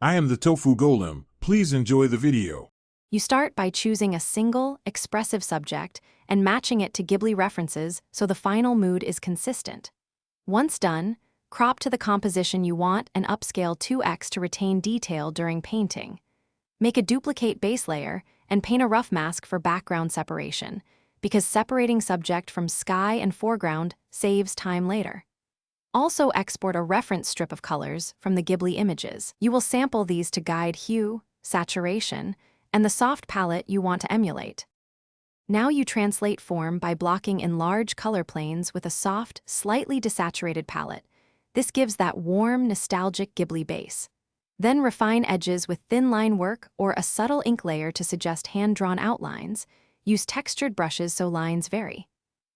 I am the tofu golem. Please enjoy the video. You start by choosing a single, expressive subject and matching it to Ghibli references so the final mood is consistent. Once done, crop to the composition you want and upscale 2x to retain detail during painting. Make a duplicate base layer and paint a rough mask for background separation, because separating subject from sky and foreground saves time later. Also export a reference strip of colors from the Ghibli images. You will sample these to guide hue, saturation, and the soft palette you want to emulate. Now you translate form by blocking in large color planes with a soft, slightly desaturated palette. This gives that warm, nostalgic Ghibli base. Then refine edges with thin line work or a subtle ink layer to suggest hand-drawn outlines. Use textured brushes so lines vary.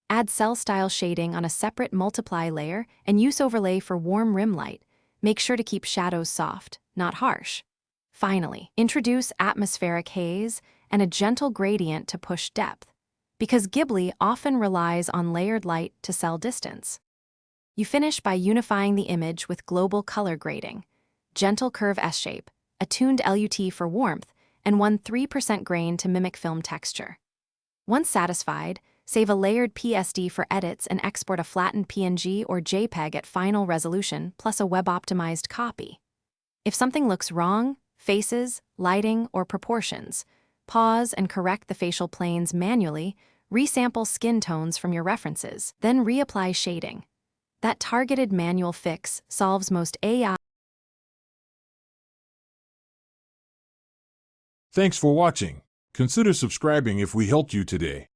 Add cell-style shading on a separate multiply layer and use overlay for warm rim light. Make sure to keep shadows soft, not harsh. Finally, introduce atmospheric haze and a gentle gradient to push depth, because Ghibli often relies on layered light to sell distance. You finish by unifying the image with global color grading, gentle curve S-shape, a tuned LUT for warmth, and 3% grain to mimic film texture. Once satisfied, save a layered PSD for edits and export a flattened PNG or JPEG at final resolution plus a web-optimized copy. If something looks wrong, faces, lighting, or proportions, pause and correct the facial planes manually, resample skin tones from your references, then reapply shading. That targeted manual fix solves most AI. Thanks for watching. Consider subscribing if we helped you today.